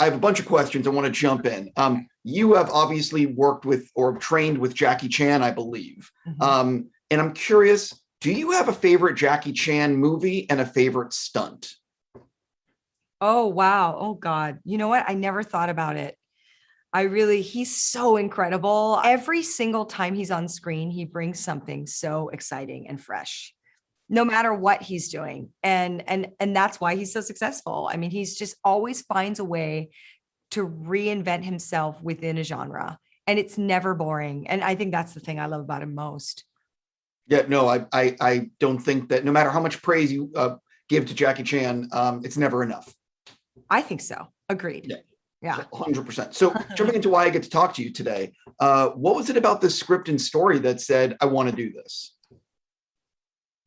I have a bunch of questions. I want to jump in. You have obviously worked with or trained with Jackie Chan, I believe. And I'm curious, do you have a favorite Jackie Chan movie and a favorite stunt? Oh, wow. Oh, God. You know what? I never thought about it. He's so incredible. Every single time he's on screen, he brings something so exciting and fresh, no matter what he's doing. And that's why he's so successful. I mean, he's just always finds a way to reinvent himself within a genre. And it's never boring. And I think that's the thing I love about him most. Yeah, no, I don't think that no matter how much praise you give to Jackie Chan, it's never enough. I think so. Agreed. Yeah. Yeah. 100%. So jumping into why I get to talk to you today, what was it about this script and story that said, I want to do this?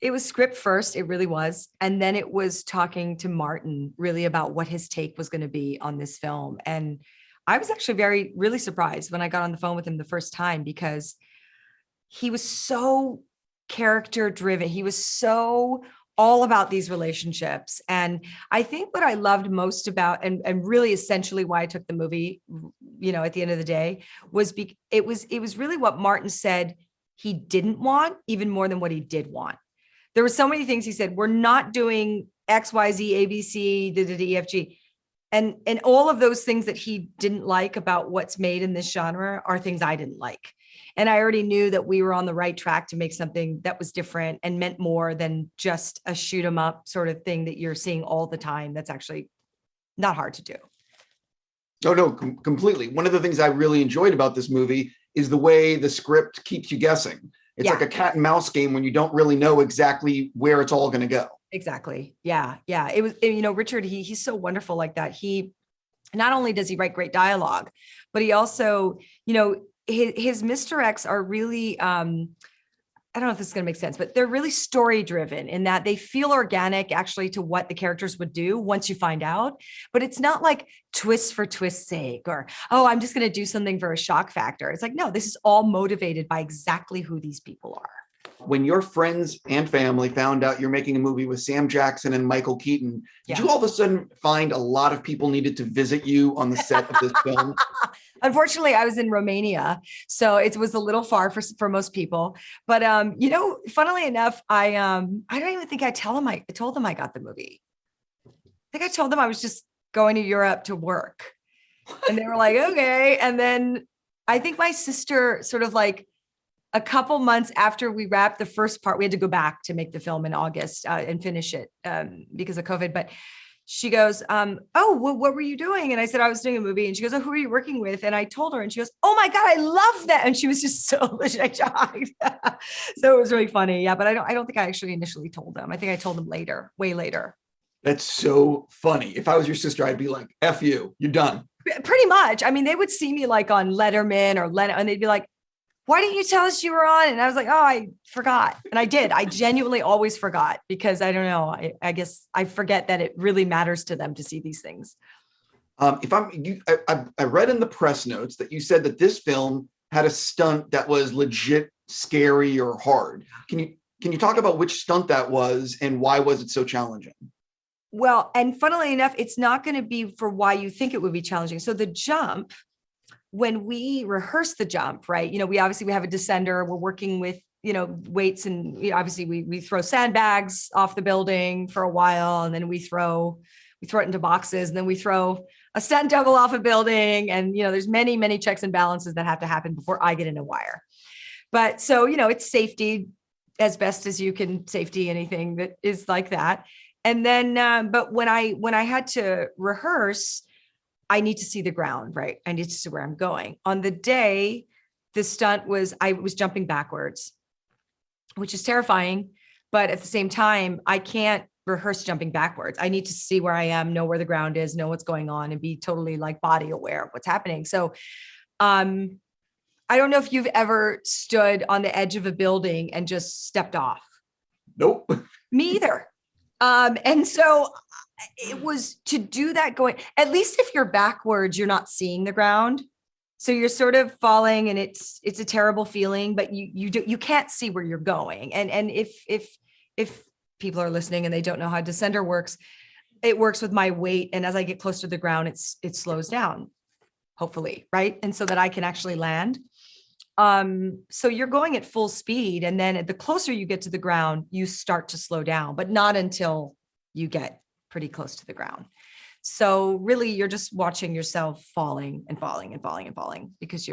It was script first. It really was. And then it was talking to Martin really about what his take was going to be on this film. And I was actually really surprised when I got on the phone with him the first time, because he was so character driven. He was so all about these relationships. And I think what I loved most about, and really essentially why I took the movie, at the end of the day, was it was really what Martin said he didn't want, even more than what he did want. There were so many things he said, we're not doing X, Y, Z, A, B, C, D, D, D, E, F, G. And all of those things that he didn't like about what's made in this genre are things I didn't like. And I already knew that we were on the right track to make something that was different and meant more than just a shoot 'em up sort of thing that you're seeing all the time. That's actually not hard to do. No, completely. One of the things I really enjoyed about this movie is the way the script keeps you guessing. It's like a cat and mouse game when you don't really know exactly where it's all going to go. Exactly. Yeah. Yeah. It was, Richard, he's so wonderful like that. He, not only does he write great dialogue, but he also, his misdirects are really, I don't know if this is going to make sense, but they're really story driven in that they feel organic actually to what the characters would do once you find out. But it's not like twist for twist's sake or, oh, I'm just going to do something for a shock factor. It's like, no, this is all motivated by exactly who these people are. When your friends and family found out you're making a movie with Sam Jackson and Michael Keaton, did you all of a sudden find a lot of people needed to visit you on the set of this film? Unfortunately, I was in Romania, so it was a little far for most people. But funnily enough, I don't even think I told them I got the movie. I think I told them I was just going to Europe to work, and they were like, "Okay." And then I think my sister sort of like a couple months after we wrapped the first part, we had to go back to make the film in August and finish it because of COVID. But she goes, oh, well, what were you doing? And I said, I was doing a movie. And she goes, oh, who are you working with? And I told her, and she goes, oh my God, I love that. And she was just so shocked. So it was really funny. Yeah. But I don't think I actually initially told them. I think I told them later, way later. That's so funny. If I was your sister, I'd be like, F you, you're done. Pretty much. I mean, they would see me like on Letterman or and they'd be like, why didn't you tell us you were on? And I was like, oh, I forgot. And I did. I genuinely always forgot because I don't know. I guess I forget that it really matters to them to see these things. I read in the press notes that you said that this film had a stunt that was legit scary or hard. Can you talk about which stunt that was and why was it so challenging? Well, and funnily enough, it's not going to be for why you think it would be challenging. So the jump, when we rehearse the jump, right, we have a descender, we're working with, weights, and obviously we throw sandbags off the building for a while, and then we throw it into boxes, and then we throw a stunt double off a building. And, there's many, many checks and balances that have to happen before I get in a wire. But so, it's safety as best as you can safety anything that is like that. And then, but when I had to rehearse, I need to see the ground, right? I need to see where I'm going. On the day, the stunt was, I was jumping backwards, which is terrifying. But at the same time, I can't rehearse jumping backwards. I need to see where I am, know where the ground is, know what's going on, and be totally like body aware of what's happening. So, I don't know if you've ever stood on the edge of a building and just stepped off. Nope. Me either. And so it was to do that going, at least if you're backwards, you're not seeing the ground. So you're sort of falling, and it's a terrible feeling, but you can't see where you're going. And if people are listening and they don't know how descender works, it works with my weight. And as I get close to the ground, it slows down, hopefully. Right. And so that I can actually land. So you're going at full speed. And then the closer you get to the ground, you start to slow down, but not until you get pretty close to the ground. So really you're just watching yourself falling and falling and falling and falling because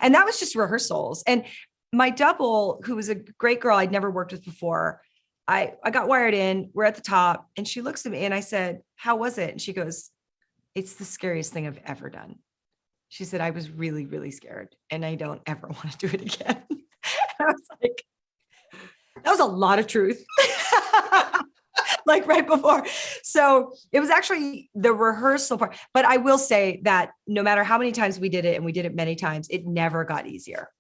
and that was just rehearsals. And my double, who was a great girl I'd never worked with before, I got wired in, we're at the top, and she looks at me and I said, how was it? And she goes, it's the scariest thing I've ever done. She said, I was really, really scared and I don't ever want to do it again. I was like, that was a lot of truth. Like right before. So it was actually the rehearsal part. But I will say that no matter how many times we did it, and we did it many times, it never got easier.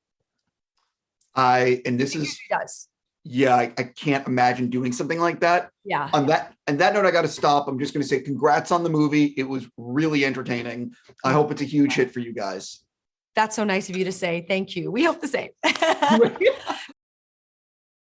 It usually does. Yeah, I can't imagine doing something like that. Yeah. On that note, I got to stop. I'm just going to say congrats on the movie. It was really entertaining. I hope it's a huge hit for you guys. That's so nice of you to say. Thank you. We hope the same.